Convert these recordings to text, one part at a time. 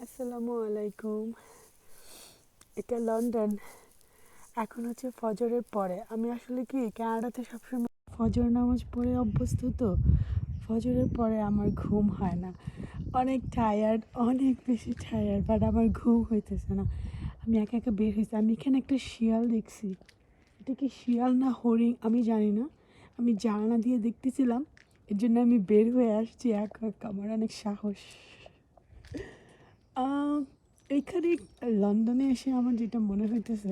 আসসালামু আলাইকুম। এটা লন্ডন। এখন হচ্ছে ফজরের পরে। আমি আসলে কি কানাডাতে সবসময় ফজর নামাজ পড়ে অভ্যস্ত, তো ফজরের পরে আমার ঘুম হয় না। অনেক টায়ার্ড, অনেক বেশি টায়ার্ড, বাট আমার ঘুম হইতেছে না। আমি একা একা বের হয়েছি। আমি এখানে একটা শিয়াল দেখছি। এটা কি শিয়াল না হরিণ আমি জানি না। আমি জানালা দিয়ে দেখতেছিলাম, এর জন্য আমি বের হয়ে আসছি একা একা। আমার অনেক সাহস। আহ, এইখানে লন্ডনে এসে আমার যেটা মনে হইতেছে,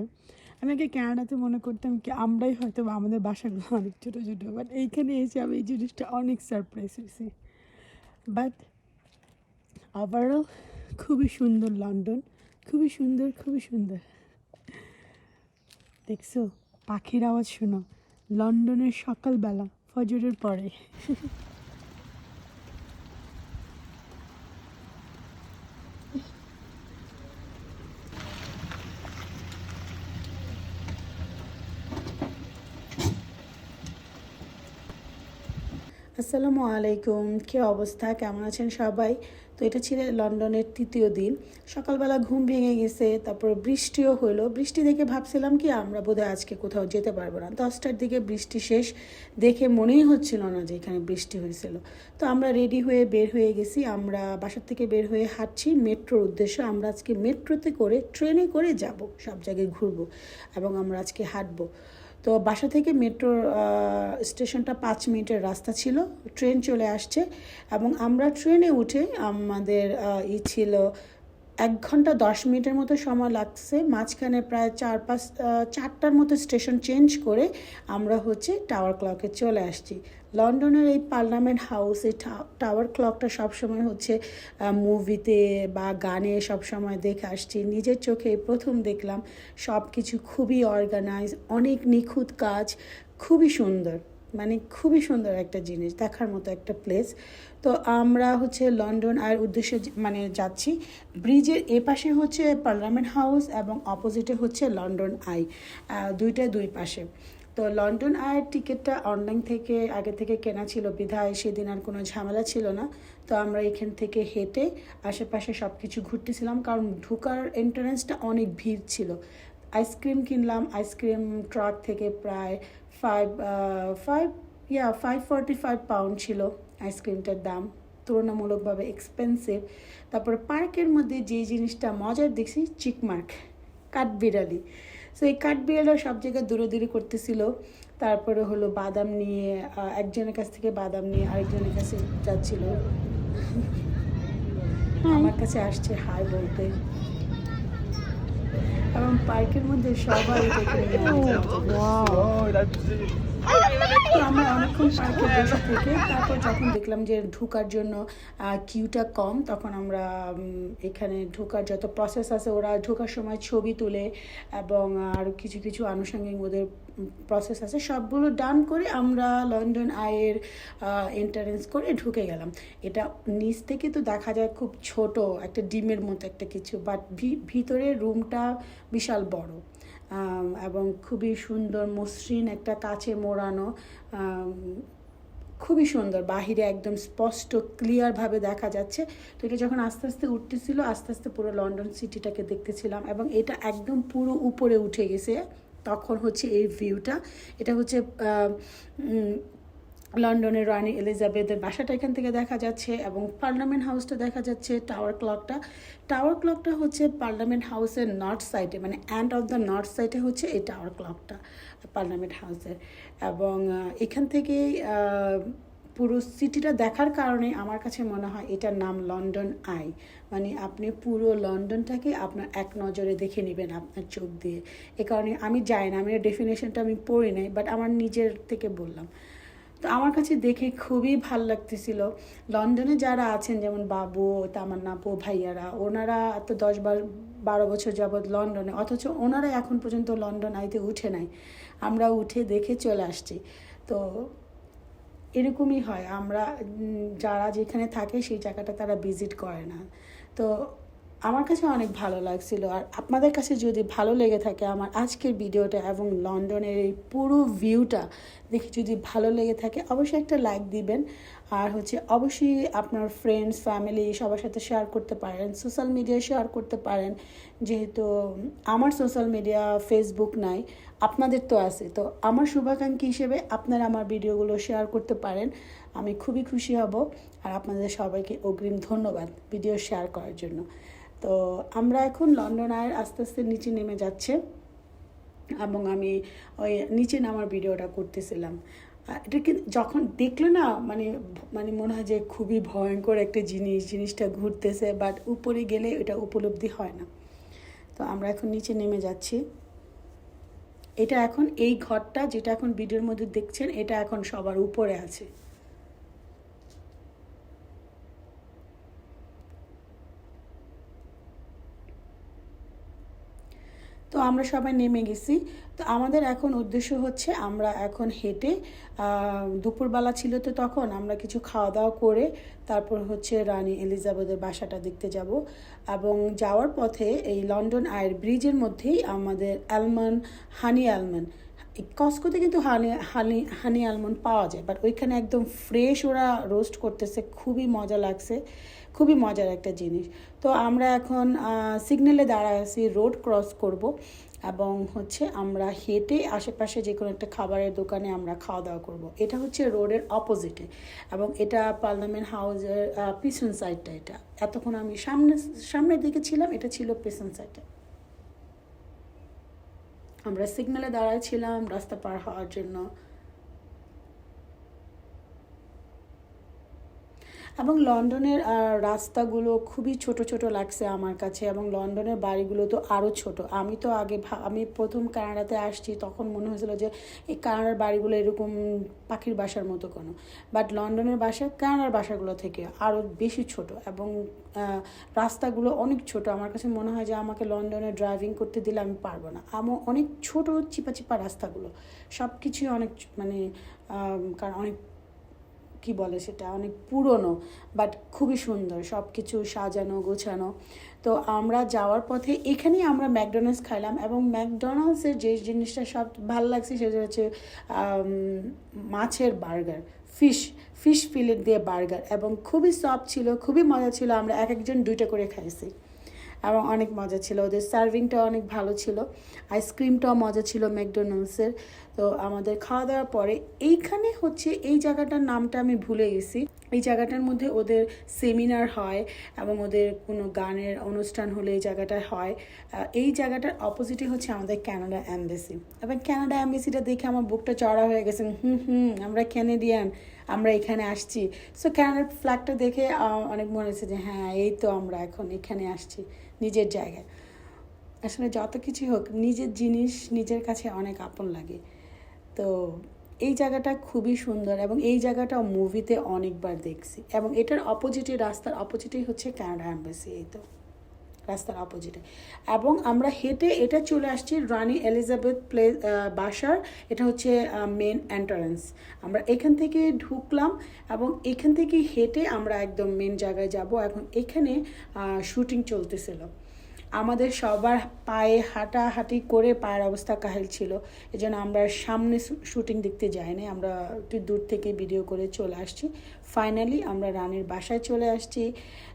আমি আগে কানাডাতে মনে করতাম কি আমরাই হয়তো বা আমাদের বাসাগুলো অনেক ছোটো ছোটো, বাট এইখানে এসে আমি এই জিনিসটা অনেক সারপ্রাইজ হয়েছি। বাট ওভারঅল খুবই সুন্দর লন্ডন, খুবই সুন্দর, খুবই সুন্দর। দেখছো, পাখির আওয়াজ শোনো, লন্ডনের সকালবেলা ফজরের পরে। আসসালামু আলাইকুম, কী অবস্থা, কেমন আছেন সবাই? তো এটা ছিল লন্ডনের তৃতীয় দিন। সকালবেলা ঘুম ভেঙে গেছে, তারপর বৃষ্টিও হলো। বৃষ্টি দেখে ভাবছিলাম কি আমরা বোধহয় আজকে কোথাও যেতে পারবো না। 10টার দিকে বৃষ্টি শেষ, দেখে মনেই হচ্ছিল না যে এখানে বৃষ্টি হয়েছিল। তো আমরা রেডি হয়ে বের হয়ে গেছি। আমরা বাসার থেকে বের হয়ে হাঁটছি মেট্রোর উদ্দেশ্যে। আমরা আজকে মেট্রোতে করে, ট্রেনে করে যাব, সব জায়গায় ঘুরবো এবং আমরা আজকে হাঁটবো। তো বাসা থেকে মেট্রোর স্টেশনটা 5 মিনিটের রাস্তা ছিল। ট্রেন চলে আসছে এবং আমরা ট্রেনে উঠে আমাদের ছিল 1 ঘন্টা 10 মিনিটের মতো সময় লাগছে। মাঝখানে প্রায় 4-5-4টার মতো স্টেশন চেঞ্জ করে আমরা হচ্ছে টাওয়ার ক্লকে চলে আসছি। লন্ডনের এই পার্লামেন্ট হাউস, এই টাওয়ার ক্লকটা সবসময় হচ্ছে মুভিতে বা গানে সবসময় দেখে আসছি, নিজের চোখে প্রথম দেখলাম। সব কিছু খুবই অর্গানাইজ, অনেক নিখুঁত কাজ, খুবই সুন্দর, মানে খুবই সুন্দর একটা জিনিস, দেখার মতো একটা প্লেস। তো আমরা হচ্ছে লন্ডন আয়ের উদ্দেশ্যে মানে যাচ্ছি। ব্রিজের এপাশে হচ্ছে পার্লামেন্ট হাউস এবং অপোজিটে হচ্ছে লন্ডন আই, দুই পাশে। তো লন্ডন আয়ের টিকিটটা অনলাইন থেকে আগে থেকে কেনা ছিল, বিধায় সেদিন আর কোনো ঝামেলা ছিল না। তো আমরা এখান থেকে হেঁটে আশেপাশে সব কিছু ঘুরতেছিলাম, কারণ ঢোকার এন্ট্রান্সটা অনেক ভিড় ছিল। আইসক্রিম কিনলাম। আইসক্রিম ট্রাক থেকে প্রায় 545 ছিল আইসক্রিমটার দাম, তুলনামূলকভাবে এক্সপেন্সিভ। তারপর পার্কের মধ্যে যে জিনিসটা মজার দেখছি, চিকমার্ক, কাঠবিড়ালি। সো এই কাঠবিড়ালিরা সব জায়গায় দৌড়াদৌড়ি করতেছিল। তারপরে হলো বাদাম নিয়ে, একজনের কাছ থেকে বাদাম নিয়ে আরেকজনের কাছে যাচ্ছিল। আমার কাছে আসছে হাই বলতে, এবং পার্কের মধ্যে সবাই দেখে তো আমরা অনেকক্ষণ পার্কে বসে থেকে তারপর যখন দেখলাম যে ঢোকার জন্য কিউটা কম, তখন আমরা এখানে ঢোকার যত প্রসেস আছে, ওরা ঢোকার সময় ছবি তুলে এবং আরও কিছু কিছু আনুষঙ্গিক ওদের প্রসেস আছে, সবগুলো ডান করে আমরা লন্ডন আইয়ের এন্ট্রান্স করে ঢুকে গেলাম। এটা নিচ থেকে তো দেখা যায় খুব ছোট একটা ডিমের মতো একটা কিছু, বাট ভিতরের রুমটা বিশাল বড় এবং খুবই সুন্দর, মসৃণ একটা কাচে মোড়ানো, খুবই সুন্দর। বাহিরে একদম স্পষ্ট ক্লিয়ারভাবে দেখা যাচ্ছে। তো এটা যখন আস্তে আস্তে উঠতেছিল, আস্তে আস্তে পুরো লন্ডন সিটিটাকে দেখতেছিলাম এবং এটা একদম পুরো উপরে উঠে গেছে। তখন হচ্ছে এই ভিউটা, এটা হচ্ছে লন্ডনের রানী এলিজাবেথের বাসাটা এখান থেকে দেখা যাচ্ছে এবং পার্লামেন্ট হাউসটা দেখা যাচ্ছে। টাওয়ার ক্লকটা হচ্ছে পার্লামেন্ট হাউসের নর্থ সাইডে, মানে এন্ড অফ দ্য নর্থ সাইডে হচ্ছে এই টাওয়ার ক্লকটা পার্লামেন্ট হাউসের। এবং এখান থেকে পুরো সিটিটা দেখার কারণে আমার কাছে মনে হয় এটার নাম লন্ডন আই, মানে আপনি পুরো লন্ডনটাকে আপনার এক নজরে দেখে নেবেন আপনার চোখ দিয়ে। এ কারণে আমি যাই না, আমি ডেফিনেশনটা আমি পড়ি নাই, বাট আমার নিজের থেকে বললাম। তো আমার কাছে দেখে খুবই ভাল লাগতেছিল। লন্ডনে যারা আছেন, যেমন বাবু, তামান্না আপু, ভাইয়ারা, ওনারা তো 10-12 বছর যাবৎ লন্ডনে, অথচ ওনারা এখন পর্যন্ত লন্ডন আইতে উঠে নাই। আমরা উঠে দেখে চলে আসছি। তো এরকমই হয়, আমরা যারা যেখানে থাকে সেই জায়গাটা তারা ভিজিট করে না। তো আমার কাছে অনেক ভালো লাগছিল। আর আপনাদের কাছে যদি ভালো লেগে থাকে আমার আজকের ভিডিওটা এবং লন্ডনের এই পুরো ভিউটা দেখে যদি ভালো লেগে থাকে অবশ্যই একটা লাইক দিবেন। আর হচ্ছে অবশ্যই আপনার ফ্রেন্ডস ফ্যামিলি সবার সাথে শেয়ার করতে পারেন, সোশ্যাল মিডিয়ায় শেয়ার করতে পারেন। যেহেতু আমার সোশ্যাল মিডিয়া ফেসবুক নাই, আপনাদের তো আছে, তো আমার শুভাকাঙ্ক্ষী হিসেবে আপনারা আমার ভিডিওগুলো শেয়ার করতে পারেন, আমি খুবই খুশি হব। আর আপনাদের সবাইকে অগ্রিম ধন্যবাদ ভিডিও শেয়ার করার জন্য। তো আমরা এখন লন্ডন আয়ের আস্তে আস্তে নিচে নেমে যাচ্ছে এবং আমি ওই নিচে নামার ভিডিওটা করতেছিলাম। এটা কি যখন দেখলে না মানে মানে মনে হয় যে খুবই ভয়ঙ্কর একটা জিনিসটা ঘুরতেছে, বাট উপরে গেলে এটা উপলব্ধি হয় না। তো আমরা এখন নিচে নেমে যাচ্ছি। এটা এখন এই ঘরটা যেটা এখন ভিডিওর মধ্যে দেখছেন এটা এখন সবার উপরে আছে। তো আমরা সবাই নেমে গেছি। তো আমাদের এখন উদ্দেশ্য হচ্ছে আমরা এখন হেঁটে দুপুরবেলা ছিল তো তখন আমরা কিছু খাওয়া দাওয়া করে তারপর হচ্ছে রানী এলিজাবেথের বাসাটা দেখতে যাব। এবং যাওয়ার পথে এই লন্ডন আইয়ের ব্রিজের মধ্যেই আমাদের হানি আলমন্ড, কস্কোতে কিন্তু হানি আলমন্ড পাওয়া যায়, বাট ওইখানে একদম ফ্রেশ ওরা রোস্ট করতেছে, খুবই মজা লাগছে, খুবই মজার একটা জিনিস। তো আমরা এখন সিগন্যালে দাঁড়ায় আছি, রোড ক্রস করব এবং হচ্ছে আমরা হেঁটে আশেপাশে যে কোনো একটা খাবারের দোকানে আমরা খাওয়া দাওয়া করব। এটা হচ্ছে রোডের অপোজিটে এবং এটা পার্লামেন্ট হাউসের পিছন সাইডটা। এটা এতক্ষণ আমি সামনের দিকে ছিলাম, এটা ছিল পিছন সাইডে। আমরা সিগন্যালে দাঁড়ায় ছিলাম রাস্তা পার হওয়ার জন্য। এবং লন্ডনের রাস্তাগুলো খুবই ছোট ছোট লাগছে আমার কাছে, এবং লন্ডনের বাড়িগুলো তো আরও ছোট। আমি তো আমি প্রথম কানাডাতে আসছি তখন মনে হয়েছিল যে এই কানাডার বাড়িগুলো এরকম পাখির বাসার মতো কোনো, বাট লন্ডনের বাসা কানাডার বাসাগুলো থেকে আরও বেশি ছোট এবং রাস্তাগুলো অনেক ছোট। আমার কাছে মনে হয় যে আমাকে লন্ডনে ড্রাইভিং করতে দিলে আমি পারবো না, আমার অনেক ছোট চিপা চিপা রাস্তাগুলো, সব কিছুই অনেক মানে কারণ অনেক কি বলে সেটা অনেক পুরনো, বাট খুবই সুন্দর, সব কিছু সাজানো গোছানো। তো আমরা যাওয়ার পথে এখানেই আমরা ম্যাকডোনাল্ডস খাইলাম এবং ম্যাকডোনাল্ডসের যে জিনিসটা সব ভালো লাগছে সেটা হচ্ছে মাছের বার্গার, ফিশ ফিলেট দিয়ে বার্গার, এবং খুবই সফট ছিল, খুবই মজা ছিল। আমরা এক একজন দুইটা করে খাইছি এবং অনেক মজা ছিল, ওদের সার্ভিংটাও অনেক ভালো ছিল, আইসক্রিমটাও মজা ছিল ম্যাকডোনাল্ডসের। তো আমাদের খাওয়া দাওয়ার পরে এইখানে হচ্ছে এই জায়গাটার নামটা আমি ভুলে গেছি, এই জায়গাটার মধ্যে ওদের সেমিনার হয় এবং ওদের কোনো গানের অনুষ্ঠান হলে এই জায়গাটায় হয়। এই জায়গাটার অপোজিটে হচ্ছে আমাদের কানাডা অ্যাম্বাসি, এবং কানাডা অ্যাম্বাসিটা দেখে আমার বুকটা চড়া হয়ে গেছে, আমরা ক্যানেডিয়ান, আমরা এখানে আসছি। সো কানাডার ফ্ল্যাগটা দেখে অনেক মনে হচ্ছে যে হ্যাঁ এই তো আমরা এখন এখানে আসছি নিজের জায়গায়। আসলে যত কিছু হোক নিজের জিনিস নিজের কাছে অনেক আপন লাগে। তো এই জায়গাটা খুবই সুন্দর এবং এই জায়গাটাও মুভিতে অনেকবার দেখছি, এবং এটার অপোজিটে রাস্তার অপোজিটেই হচ্ছে কানাডা অ্যাম্বাসি, এই তো রাস্তার অপোজিটে। এবং আমরা হেঁটে এটা চলে আসছি রানী এলিজাবেথ বাসার, এটা হচ্ছে মেন এন্ট্রান্স। আমরা এখান থেকে ঢুকলাম এবং এখান থেকে হেঁটে আমরা একদম মেন জায়গায় যাব। এখন এখানে শুটিং চলতেছিল, আমাদের সবার পায়ে হাঁটাহাঁটি করে পায়ের অবস্থা কাহিল ছিল, এজন্য আমরা সামনে শুটিং দেখতে যাইনি, আমরা একটু দূর থেকে ভিডিও করে চলে আসছি। ফাইনালি আমরা রানীর বাসায় চলে আসছি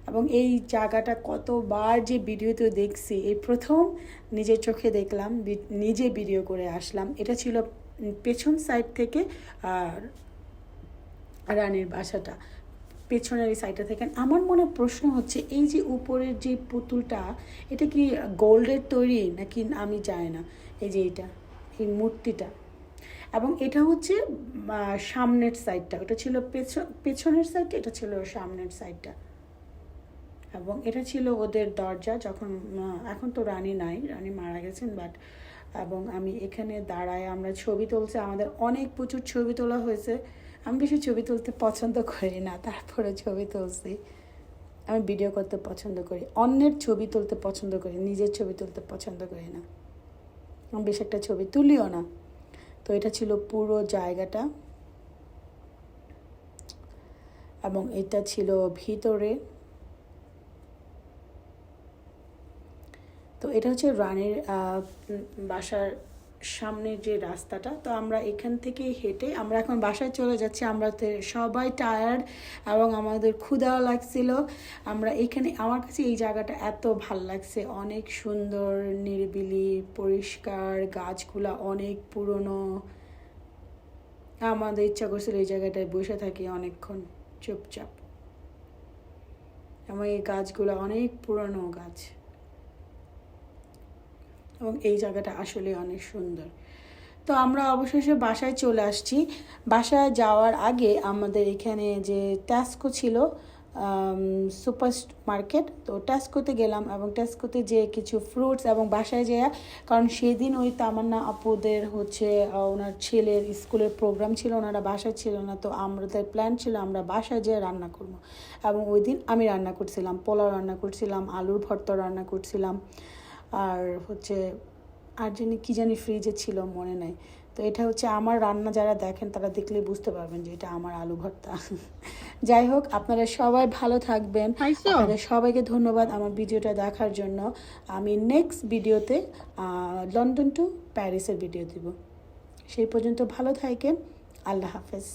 এবং এই জায়গাটা কতবার যে ভিডিওতে দেখছি, এই প্রথম নিজের চোখে দেখলাম, নিজে ভিডিও করে আসলাম। এটা ছিল পেছন সাইড থেকে রানীর বাসাটা, পেছনের এই সাইডটা থেকে। আমার মনে প্রশ্ন হচ্ছে এই যে উপরের যে পুতুলটা এটা কি গোল্ডের তৈরি নাকি আমি জানি না, এই যে এইটা এই মূর্তিটা, এবং এটা হচ্ছে সামনের সাইডটা, ওটা ছিল পেছনের সাইডটা, এটা ছিল সামনের সাইডটা, এবং এটা ছিল ওদের দরজা যখন, এখন তো রানী নাই, রানী মারা গেছেন, বাট এবং আমি এখানে দাঁড়ায় আমরা ছবি তুলছি, আমাদের অনেক প্রচুর ছবি তোলা হয়েছে। আমি বেশি ছবি তুলতে পছন্দ করি না, তারপরে ছবি তুলছি। আমি ভিডিও করতে পছন্দ করি, অন্যের ছবি তুলতে পছন্দ করি, নিজের ছবি তুলতে পছন্দ করি না, আমি বেশ একটা ছবি তুলিও না। তো এটা ছিল পুরো জায়গাটা এবং এটা ছিল ভিতরে। তো এটা হচ্ছে রানীর বাসার সামনের যে রাস্তাটা। তো আমরা এখান থেকে হেঁটে আমরা এখন বাসায় চলে যাচ্ছি। আমরা তো সবাই টায়ার্ড এবং আমাদের ক্ষুধাও লাগছিল। আমরা এখানে, আমার কাছে এই জায়গাটা এত ভাল লাগছে, অনেক সুন্দর, নিরিবিলি, পরিষ্কার, গাছগুলা অনেক পুরনো। আমাদের ইচ্ছা করছিল এই জায়গাটায় বসে থাকি অনেকক্ষণ চুপচাপ। এবং এই গাছগুলো অনেক পুরনো গাছ এবং এই জায়গাটা আসলে অনেক সুন্দর। তো আমরা অবশেষে বাসায় চলে আসছি। বাসায় যাওয়ার আগে আমাদের এখানে যে টেস্কো ছিল, সুপার মার্কেট, তো টেস্কোতে গেলাম এবং টেস্কোতে যে কিছু ফ্রুটস এবং বাসায় যেয়ে, কারণ সেদিন ওই তামান্না আপুদের হচ্ছে ওনার ছেলের স্কুলের প্রোগ্রাম ছিল, ওনারা বাসায় ছিল না। তো আমাদের প্ল্যান ছিল আমরা বাসায় যেয়ে রান্না করব। এবং ওই দিন আমি রান্না করছিলাম, পোলাও রান্না করছিলাম, আলুর ভর্তা রান্না করছিলাম, আর হচ্ছে আর কী জানি ফ্রিজে ছিল মনে নাই। তো এটা হচ্ছে আমার রান্না, যারা দেখেন তারা দেখলে বুঝতে পারবেন যে এটা আমার আলু ভর্তা। যাই হোক, আপনারা সবাই ভালো থাকবেন। আপনাদের সবাইকে ধন্যবাদ আমার ভিডিওটা দেখার জন্য। আমি নেক্সট ভিডিওতে লন্ডন টু প্যারিসের ভিডিও দিব। সেই পর্যন্ত ভালো থাকেন। আল্লাহ হাফেজ।